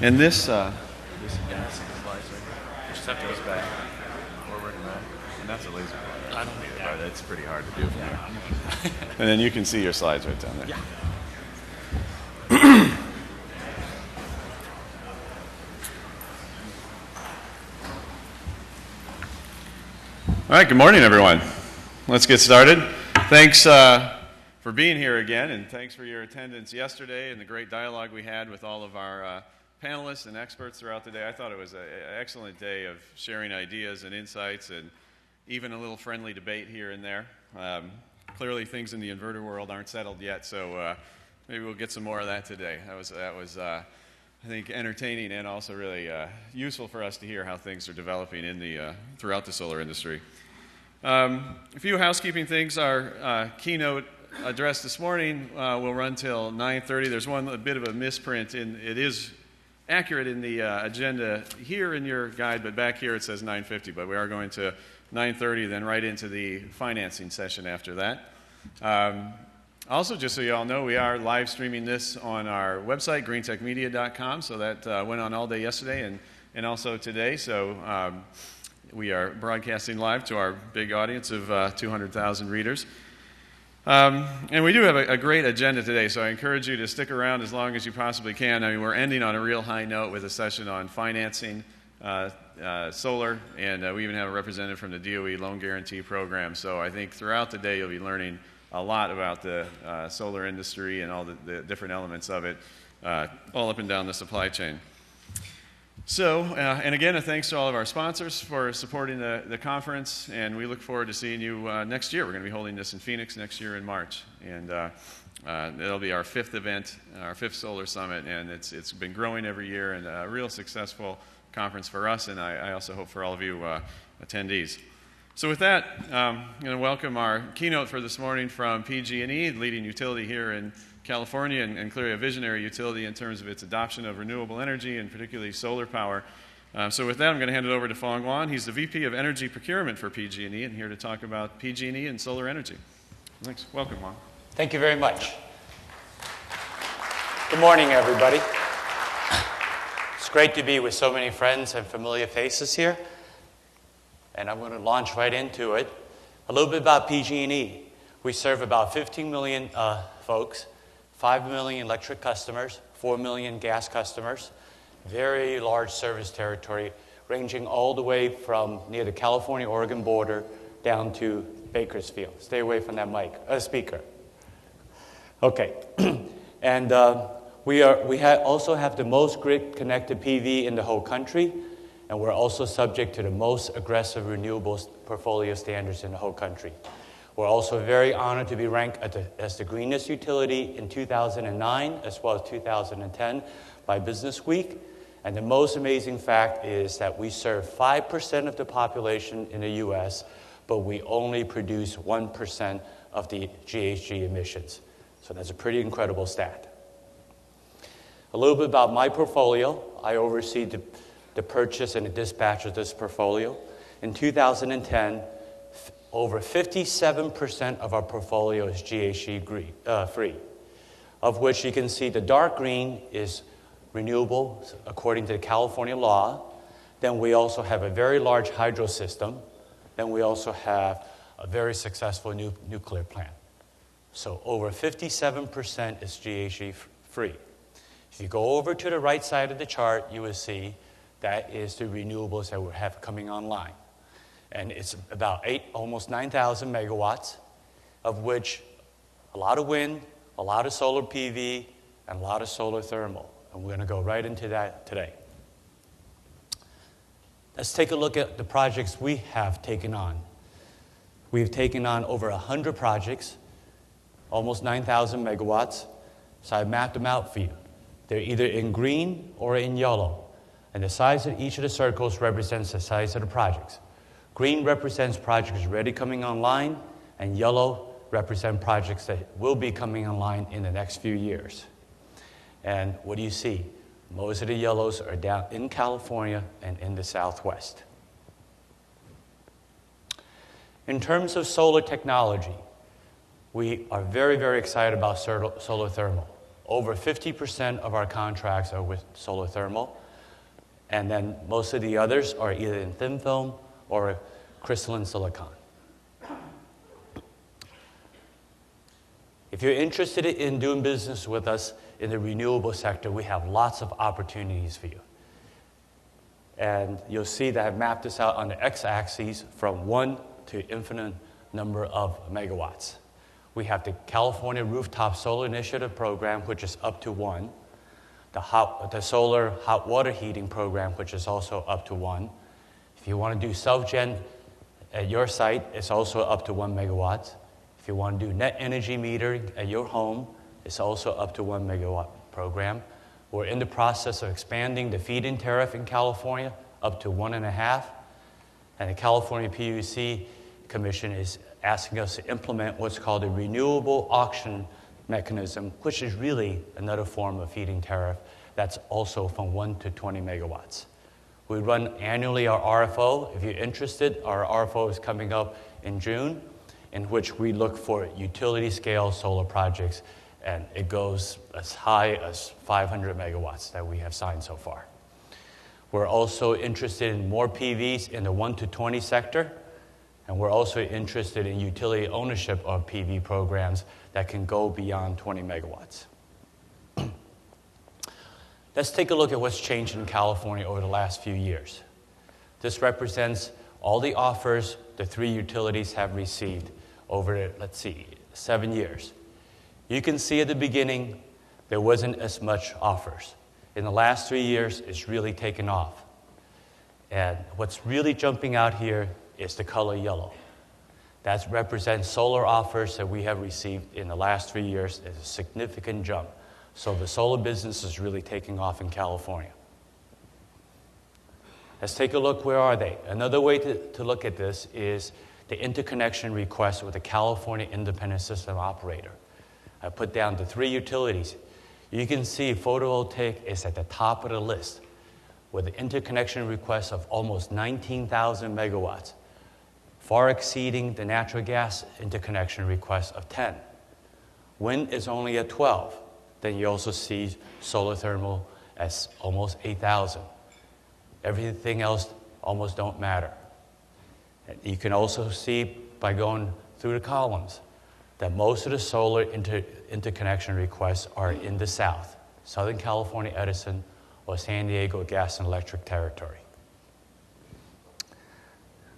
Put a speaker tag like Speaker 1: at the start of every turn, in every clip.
Speaker 1: And this gas slides right here. Just have to go back, forward and back. And that's a laser pointer.
Speaker 2: I don't need that.
Speaker 1: But it's pretty hard to do from here. And then you can see your slides right down there.
Speaker 2: Yeah.
Speaker 1: All right, good morning, everyone. Let's get started. Thanks for being here again, and thanks for your attendance yesterday and the great dialogue we had with all of our panelists and experts throughout the day. I thought it was an excellent day of sharing ideas and insights and even a little friendly debate here and there. Clearly, things in the inverter world aren't settled yet, so maybe we'll get some more of that today. That was I think, entertaining and also really useful for us to hear how things are developing in the throughout the solar industry. A few housekeeping things. Our keynote address this morning will run till 9:30. There's a bit of a misprint. It is accurate in the agenda here in your guide, but back here it says 9:50. But we are going to 9:30, then right into the financing session after that. Also, just so you all know, we are live streaming this on our website, greentechmedia.com. So that went on all day yesterday and also today. So we are broadcasting live to our big audience of 200,000 readers. And we do have a great agenda today, so I encourage you to stick around as long as you possibly can. I mean, we're ending on a real high note with a session on financing solar, and we even have a representative from the DOE Loan Guarantee Program. So I think throughout the day you'll be learning a lot about the solar industry and all the different elements of it, all up and down the supply chain. So, and again, a thanks to all of our sponsors for supporting the conference, and we look forward to seeing you next year. We're going to be holding this in Phoenix next year in March, and it'll be our fifth event, our fifth Solar Summit, and it's been growing every year and a real successful conference for us, and I also hope for all of you attendees. So with that, I'm going to welcome our keynote for this morning from PG&E, the leading utility here in California, and clearly a visionary utility in terms of its adoption of renewable energy and particularly solar power. So with that, I'm going to hand it over to Fong Wan. He's the VP of Energy Procurement for PG&E and here to talk about PG&E and solar energy. Thanks. Welcome, Wan.
Speaker 3: Thank you very much. Good morning, everybody. It's great to be with so many friends and familiar faces here. And I'm going to launch right into it. A little bit about PG&E. We serve about 15 million folks, 5 million electric customers, 4 million gas customers, very large service territory ranging all the way from near the California-Oregon border down to Bakersfield. Stay away from that speaker. Okay. And we also have the most grid-connected PV in the whole country. And we're also subject to the most aggressive renewables portfolio standards in the whole country. We're also very honored to be ranked as the greenest utility in 2009 as well as 2010 by Business Week. And the most amazing fact is that we serve 5% of the population in the U.S., but we only produce 1% of the GHG emissions. So that's a pretty incredible stat. A little bit about my portfolio. I oversee the purchase and the dispatch of this portfolio. In 2010, over 57% of our portfolio is GHG free, of which you can see the dark green is renewable according to the California law. Then we also have a very large hydro system. Then we also have a very successful nuclear plant. So over 57% is GHG free. If you go over to the right side of the chart, you will see that is the renewables that we have coming online. And it's about almost 9,000 megawatts, of which a lot of wind, a lot of solar PV, and a lot of solar thermal. And we're going to go right into that today. Let's take a look at the projects we have taken on. We've taken on over 100 projects, almost 9,000 megawatts. So I mapped them out for you. They're either in green or in yellow. And the size of each of the circles represents the size of the projects. Green represents projects already coming online, and yellow represents projects that will be coming online in the next few years. And what do you see? Most of the yellows are down in California and in the Southwest. In terms of solar technology, we are very, very excited about solar thermal. Over 50% of our contracts are with solar thermal, and then most of the others are either in thin film or crystalline silicon. If you're interested in doing business with us in the renewable sector, we have lots of opportunities for you. And you'll see that I've mapped this out on the x-axis from 1 to infinite number of megawatts. We have the California Rooftop Solar Initiative program, which is up to 1. The solar hot water heating program, which is also up to 1. If you want to do self-gen at your site, it's also up to 1 megawatt. If you want to do net energy metering at your home, it's also up to 1 megawatt program. We're in the process of expanding the feed-in tariff in California up to 1.5. And the California PUC Commission is asking us to implement what's called a renewable auction mechanism, which is really another form of feed-in tariff that's also from 1 to 20 megawatts. We run annually our RFO. If you're interested, our RFO is coming up in June, in which we look for utility-scale solar projects, and it goes as high as 500 megawatts that we have signed so far. We're also interested in more PVs in the 1 to 20 sector, and we're also interested in utility ownership of PV programs that can go beyond 20 megawatts. Let's take a look at what's changed in California over the last few years. This represents all the offers the 3 utilities have received over, 7 years. You can see at the beginning, there wasn't as much offers. In the last 3 years, it's really taken off. And what's really jumping out here is the color yellow. That represents solar offers that we have received in the last 3 years. It's a significant jump. So the solar business is really taking off in California. Let's take a look, where are they? Another way to look at this is the interconnection request with the California Independent System Operator. I put down the 3 utilities. You can see photovoltaic is at the top of the list with an interconnection request of almost 19,000 megawatts, far exceeding the natural gas interconnection request of 10. Wind is only at 12. Then you also see solar thermal as almost 8,000. Everything else almost don't matter. And you can also see by going through the columns that most of the solar interconnection requests are in the south, Southern California Edison or San Diego gas and electric territory.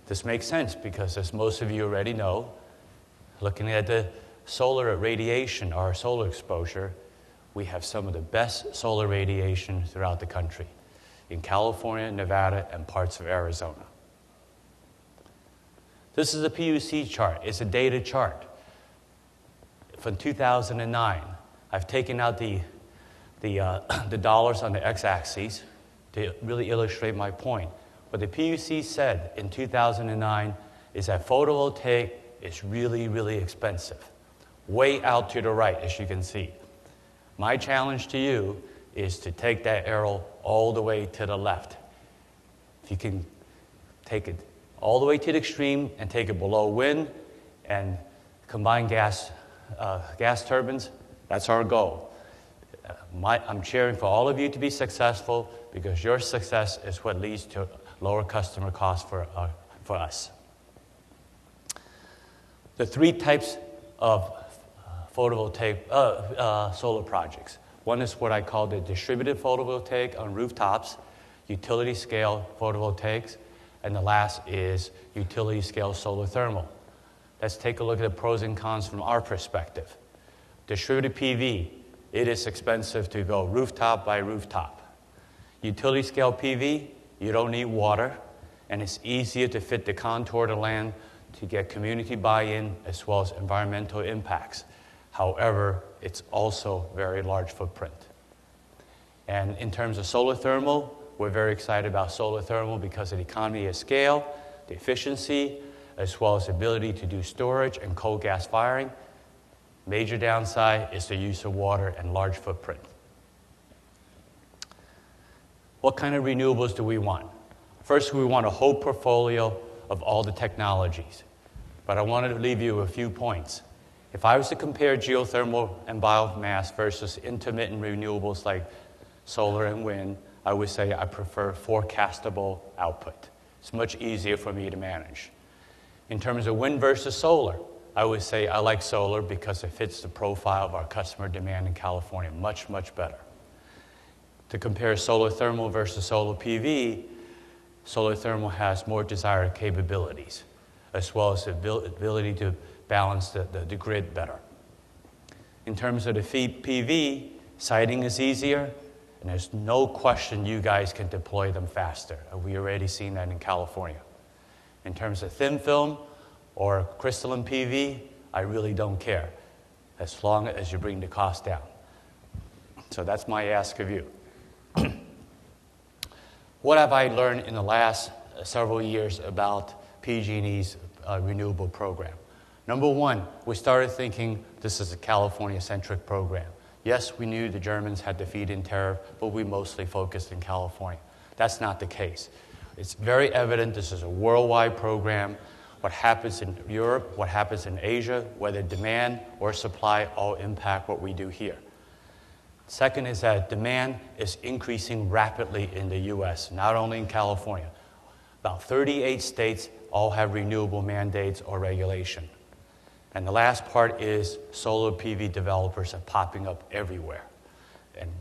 Speaker 3: This makes sense because, as most of you already know, looking at the solar radiation, our solar exposure, we have some of the best solar radiation throughout the country in California, Nevada, and parts of Arizona. This is a PUC chart. It's a data chart from 2009. I've taken out the dollars on the x-axis to really illustrate my point. What the PUC said in 2009 is that photovoltaic is really, really expensive, way out to the right, as you can see. My challenge to you is to take that arrow all the way to the left. If you can take it all the way to the extreme and take it below wind and combine gas turbines, that's our goal. I'm cheering for all of you to be successful because your success is what leads to lower customer costs for us. The 3 types of photovoltaic solar projects. One is what I call the distributed photovoltaic on rooftops, utility scale photovoltaics, and the last is utility scale solar thermal. Let's take a look at the pros and cons from our perspective. Distributed PV, it is expensive to go rooftop by rooftop. Utility scale PV, you don't need water, and it's easier to fit the contour of the land to get community buy-in as well as environmental impacts. However, it's also very large footprint. And in terms of solar thermal, we're very excited about solar thermal because of the economy of scale, the efficiency, as well as the ability to do storage and coal gas firing. Major downside is the use of water and large footprint. What kind of renewables do we want? First, we want a whole portfolio of all the technologies. But I wanted to leave you a few points. If I was to compare geothermal and biomass versus intermittent renewables like solar and wind, I would say I prefer forecastable output. It's much easier for me to manage. In terms of wind versus solar, I would say I like solar because it fits the profile of our customer demand in California much, much better. To compare solar thermal versus solar PV, solar thermal has more desired capabilities, as well as the ability to balance the grid better. In terms of the PV, siting is easier, and there's no question you guys can deploy them faster. We already seen that in California. In terms of thin film or crystalline PV, I really don't care, as long as you bring the cost down. So that's my ask of you. What have I learned in the last several years about PG&E's renewable program? Number one, we started thinking this is a California-centric program. Yes, we knew the Germans had the feed-in tariff, but we mostly focused in California. That's not the case. It's very evident this is a worldwide program. What happens in Europe, what happens in Asia, whether demand or supply, all impact what we do here. Second is that demand is increasing rapidly in the U.S., not only in California. About 38 states all have renewable mandates or regulation. And the last part is solar PV developers are popping up everywhere. And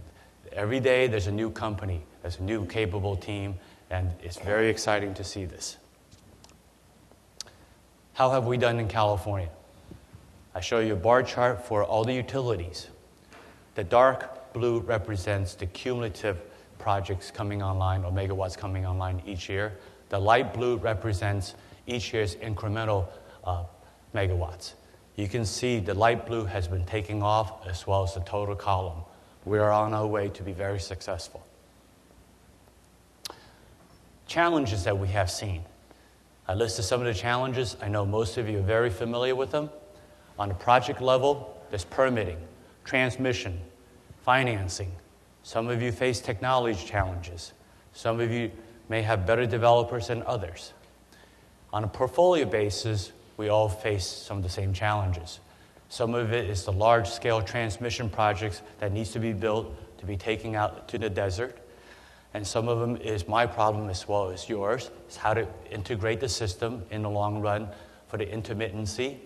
Speaker 3: every day there's a new company, there's a new capable team, and it's very exciting to see this. How have we done in California? I show you a bar chart for all the utilities. The dark blue represents the cumulative projects coming online or megawatts coming online each year. The light blue represents each year's incremental megawatts. You can see the light blue has been taking off as well as the total column. We are on our way to be very successful. Challenges that we have seen. I listed some of the challenges. I know most of you are very familiar with them. On the project level, there's permitting, transmission, financing. Some of you face technology challenges. Some of you may have better developers than others. On a portfolio basis, we all face some of the same challenges. Some of it is the large-scale transmission projects that needs to be built to be taken out to the desert. And some of them is my problem as well as yours, is how to integrate the system in the long run for the intermittency.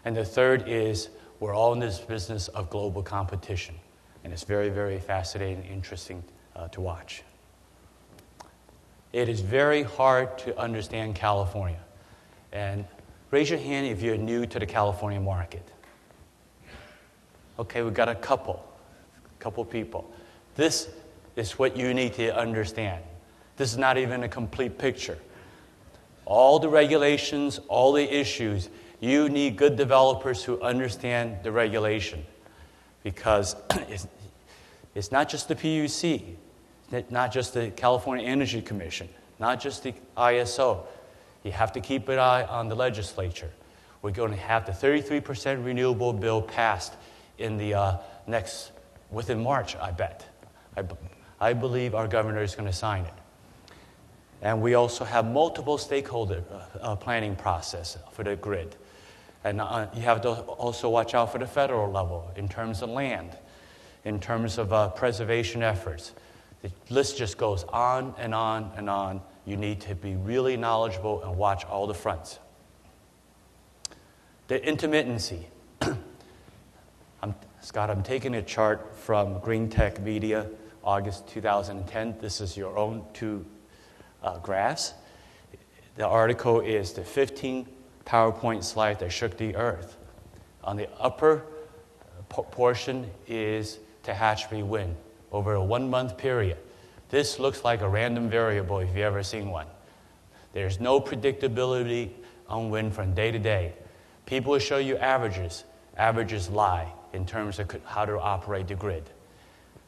Speaker 3: And the third is we're all in this business of global competition. And it's very, very fascinating and interesting to watch. It is very hard to understand California. And raise your hand if you're new to the California market. Okay, we've got a couple people. This is what you need to understand. This is not even a complete picture. All the regulations, all the issues, you need good developers who understand the regulation. Because it's not just the PUC, not just the California Energy Commission, not just the ISO. You have to keep an eye on the legislature. We're going to have the 33% renewable bill passed in the within March, I bet. I believe our governor is going to sign it. And we also have multiple stakeholder planning process for the grid. And you have to also watch out for the federal level in terms of land, in terms of preservation efforts. The list just goes on and on and on. You need to be really knowledgeable and watch all the fronts. The intermittency. Scott, I'm taking a chart from Greentech Media, August 2010. This is your own two graphs. The article is the 15 PowerPoint slides that shook the earth. On the upper portion is Tehachapi wind over a 1-month period. This looks like a random variable if you've ever seen one. There's no predictability on wind from day to day. People will show you averages. Averages lie in terms of how to operate the grid.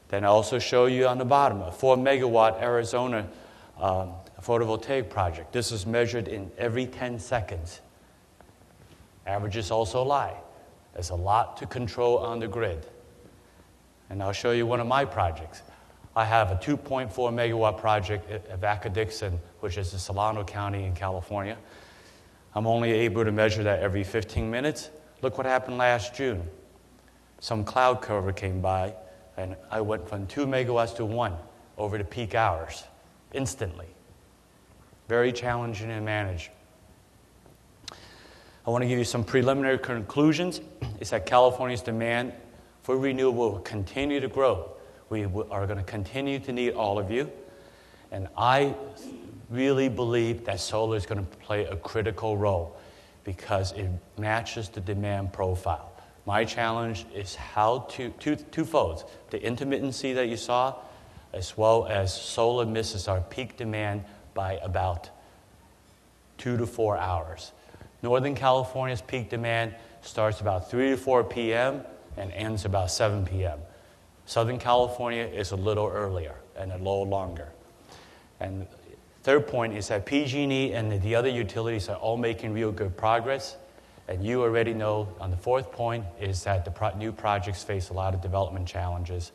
Speaker 3: Then I also show you on the bottom a 4-megawatt Arizona photovoltaic project. This is measured in every 10 seconds. Averages also lie. There's a lot to control on the grid. And I'll show you one of my projects. I have a 2.4 megawatt project at Vaca-Dixon, which is in Solano County in California. I'm only able to measure that every 15 minutes. Look what happened last June. Some cloud cover came by, and I went from 2 megawatts to 1 over the peak hours, instantly. Very challenging to manage. I want to give you some preliminary conclusions. Is that California's demand for renewable will continue to grow. We are going to continue to need all of you. And I really believe that solar is going to play a critical role because it matches the demand profile. My challenge is how to, twofold, the intermittency that you saw, as well as solar misses our peak demand by about 2 to 4 hours. Northern California's peak demand starts about 3 to 4 p.m. and ends about 7 p.m. Southern California is a little earlier and a little longer. And third point is that PG&E and the other utilities are all making real good progress. And you already know on the fourth point is that the new projects face a lot of development challenges.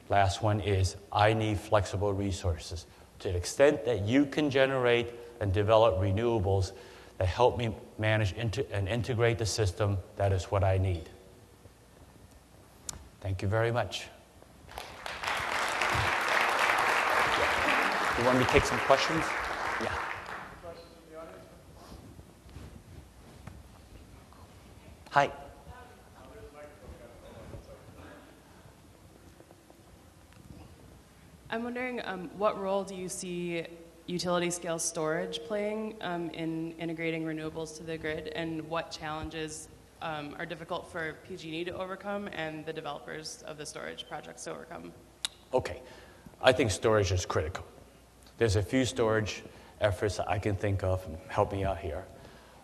Speaker 3: Last one is I need flexible resources. To the extent that you can generate and develop renewables that help me manage and integrate the system, that is what I need. Thank you very much. You want me to take some questions? Yeah.
Speaker 1: Questions from the audience?
Speaker 3: Hi.
Speaker 2: I'm wondering what role do you see utility-scale storage playing in integrating renewables to the grid, and what challenges are difficult for PG&E to overcome and the developers of the storage projects to overcome?
Speaker 3: Okay. I think storage is critical. There's a few storage efforts that I can think of. Help me out here.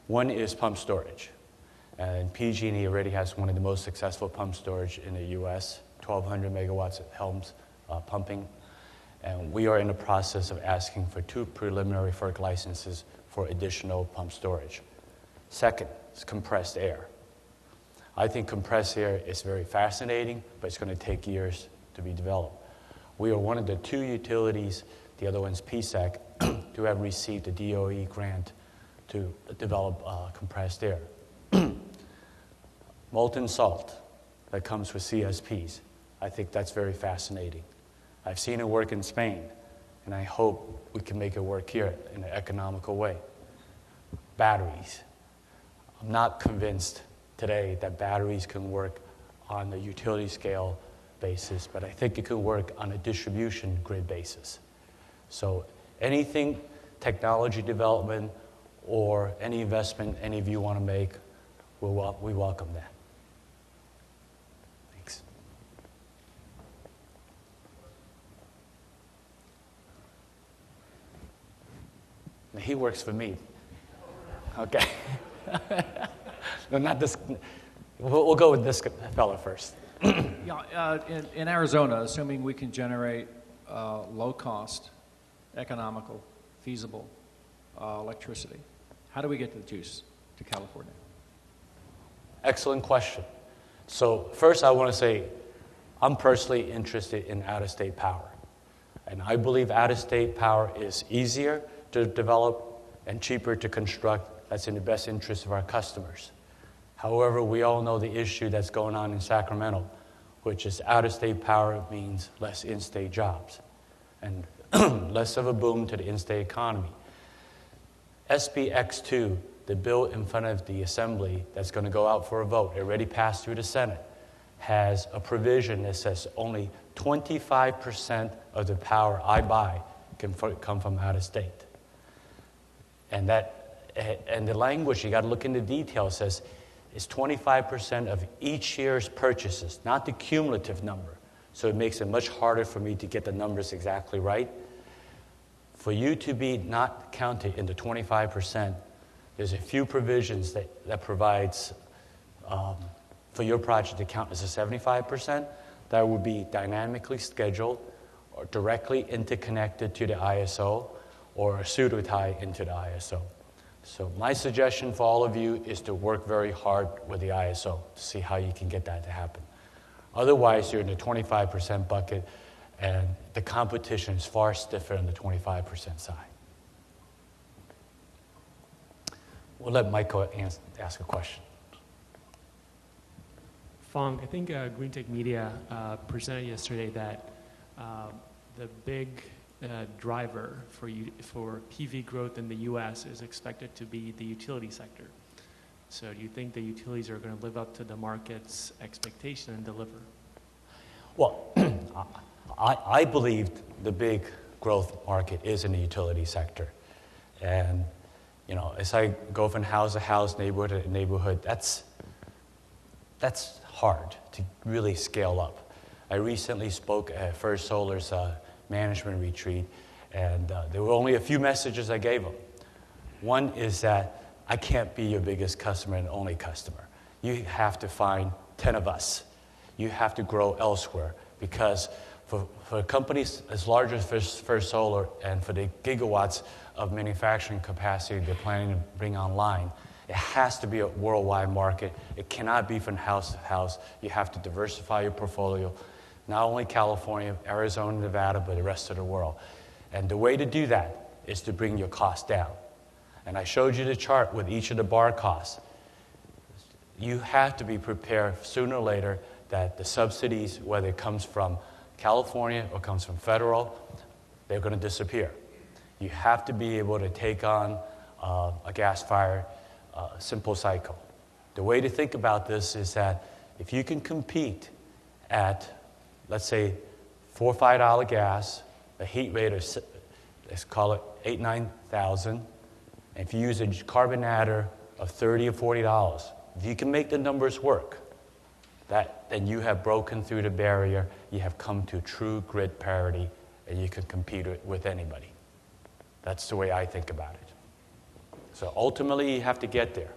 Speaker 3: One is pump storage. And PG&E already has one of the most successful pump storage in the U.S., 1,200 megawatts at Helms pumping. And we are in the process of asking for 2 preliminary FERC licenses for additional pump storage. Second is compressed air. I think compressed air is very fascinating, but it's going to take years to be developed. We are one of the 2 utilities, the other one's PSEC, to have received a DOE grant to develop compressed air. Molten salt that comes with CSPs. I think that's very fascinating. I've seen it work in Spain, and I hope we can make it work here in an economical way. Batteries. I'm not convinced today that batteries can work on the utility scale basis, but I think it could work on a distribution grid basis. So anything, technology development, or any investment any of you want to make, we welcome that. Thanks. He works for me. Okay. No, not this. We'll go with this fellow first.
Speaker 4: Yeah, in Arizona, assuming we can generate low-cost, economical, feasible electricity, how do we get the juice to California?
Speaker 3: Excellent question. So first I want to say I'm personally interested in out-of-state power. And I believe out-of-state power is easier to develop and cheaper to construct. That's in the best interest of our customers. However, we all know the issue that's going on in Sacramento, which is out-of-state power means less in-state jobs and less of a boom to the in-state economy. SB X2, the bill in front of the Assembly that's going to go out for a vote, it already passed through the Senate, has a provision that says only 25% of the power I buy can come from out of state. And the language, you got to look into detail, says it's 25% of each year's purchases, not the cumulative number. So it makes it much harder for me to get the numbers exactly right. For you to be not counted in the 25%, there's a few provisions that provides for your project to count as a 75%. That would be dynamically scheduled or directly interconnected to the ISO or a pseudo tie into the ISO. So my suggestion for all of you is to work very hard with the ISO to see how you can get that to happen. Otherwise, you're in the 25% bucket, and the competition is far stiffer on the 25% side. We'll let Michael ask a question.
Speaker 5: Fong, I think Greentech Media presented yesterday that the big driver for PV growth in the U.S. is expected to be the utility sector. So do you think the utilities are going to live up to the market's expectation and deliver?
Speaker 3: Well, I believe the big growth market is in the utility sector. And, you know, as I go from house to house, neighborhood to neighborhood, that's hard to really scale up. I recently spoke at First Solar's management retreat, and there were only a few messages I gave them. One is that I can't be your biggest customer and only customer. You have to find 10 of us. You have to grow elsewhere, because for companies as large as First Solar and for the gigawatts of manufacturing capacity they're planning to bring online, it has to be a worldwide market. It cannot be from house to house. You have to diversify your portfolio, not only California, Arizona, Nevada, but the rest of the world. And the way to do that is to bring your costs down. And I showed you the chart with each of the bar costs. You have to be prepared sooner or later that the subsidies, whether it comes from California or comes from federal, they're going to disappear. You have to be able to take on a gas-fired simple cycle. The way to think about this is that if you can compete at, let's say, $4 or $5 gas, a heat rate of, let's call it 8,000, 9,000, and if you use a carbon adder of $30 or $40, if you can make the numbers work, then you have broken through the barrier, you have come to true grid parity, and you can compete with anybody. That's the way I think about it. So ultimately, you have to get there.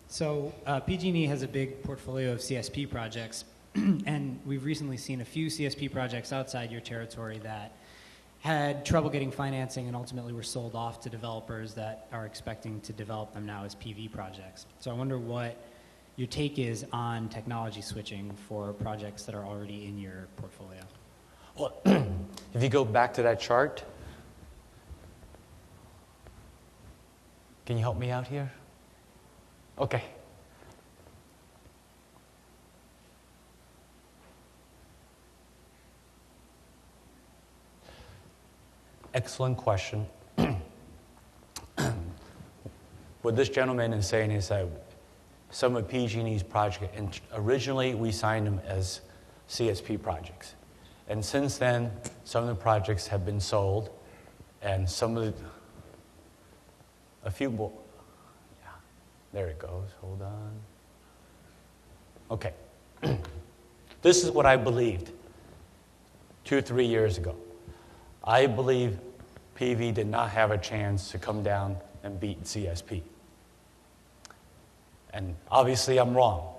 Speaker 6: So PG&E has a big portfolio of CSP projects, and we've recently seen a few CSP projects outside your territory that had trouble getting financing and ultimately were sold off to developers that are expecting to develop them now as PV projects. So I wonder what your take is on technology switching for projects that are already in your portfolio.
Speaker 3: Well, if you go back to that chart, can you help me out here? Okay. Excellent question. What this gentleman is saying is that some of PG&E's projects, and originally we signed them as CSP projects. And since then, some of the projects have been sold, and a few more. Yeah, there it goes. Hold on. Okay. This is what I believed 2 or 3 years ago. I believe PV did not have a chance to come down and beat CSP. And obviously I'm wrong.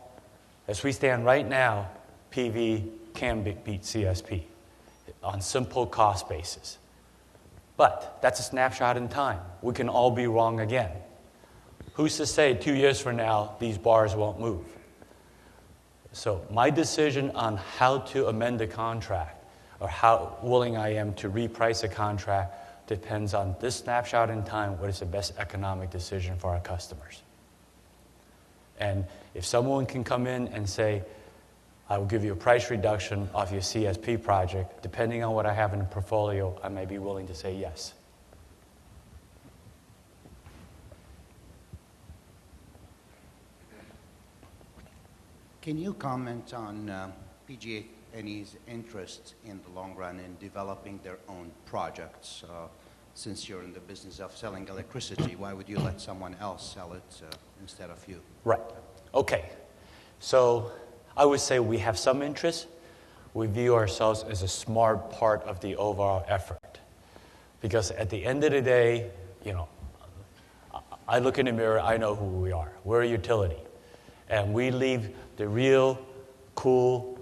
Speaker 3: As we stand right now, PV can beat CSP on simple cost basis. But that's a snapshot in time. We can all be wrong again. Who's to say 2 years from now these bars won't move? So my decision on how to amend the contract or how willing I am to reprice a contract depends on this snapshot in time, what is the best economic decision for our customers. And if someone can come in and say, I will give you a price reduction off your CSP project, depending on what I have in the portfolio, I may be willing to say yes.
Speaker 7: Can you comment on PGA Eny's interest in the long run in developing their own projects? Since you're in the business of selling electricity, why would you let someone else sell it instead of you?
Speaker 3: Right. Okay. So I would say we have some interest. We view ourselves as a smart part of the overall effort. Because at the end of the day, you know, I look in the mirror, I know who we are. We're a utility. And we leave the real cool,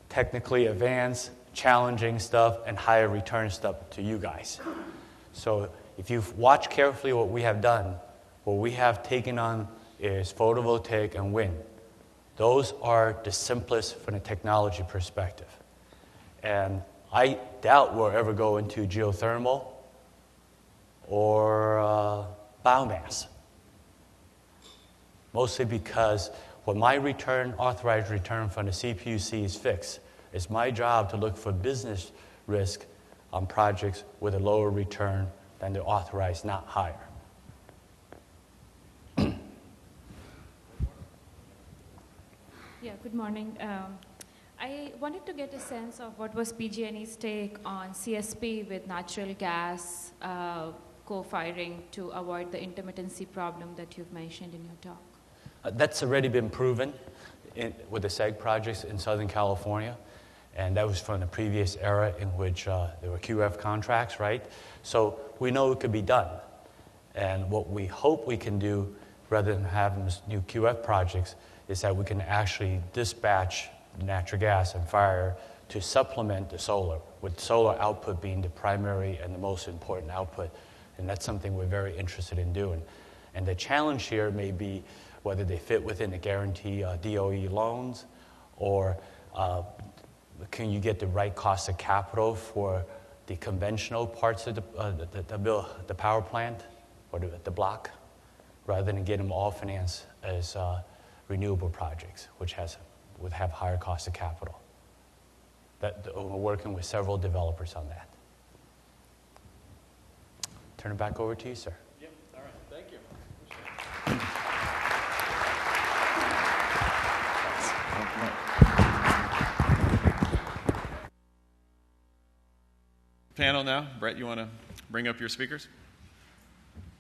Speaker 3: technically advanced, challenging stuff and higher return stuff to you guys. So if you watch carefully what we have done, what we have taken on is photovoltaic and wind. Those are the simplest from a technology perspective. And I doubt we'll ever go into geothermal or biomass. Mostly because when my authorized return from the CPUC is fixed, it's my job to look for business risk on projects with a lower return than the authorized, not higher.
Speaker 8: Yeah, good morning. I wanted to get a sense of what was PG&E's take on CSP with natural gas co-firing to avoid the intermittency problem that you've mentioned in your talk.
Speaker 3: That's already been proven with the SEG projects in Southern California, and that was from the previous era in which there were QF contracts, right? So we know it could be done. And what we hope we can do, rather than having new QF projects, is that we can actually dispatch natural gas and fire to supplement the solar, with solar output being the primary and the most important output. And that's something we're very interested in doing. And the challenge here may be whether they fit within the guarantee DOE loans, or can you get the right cost of capital for the conventional parts of the power plant or the block, rather than get them all financed as renewable projects, which would have higher cost of capital. We're working with several developers on that. Turn it back over to you, sir.
Speaker 1: Yep. All right. Thank you. Panel now. Brett, you want to bring up your speakers?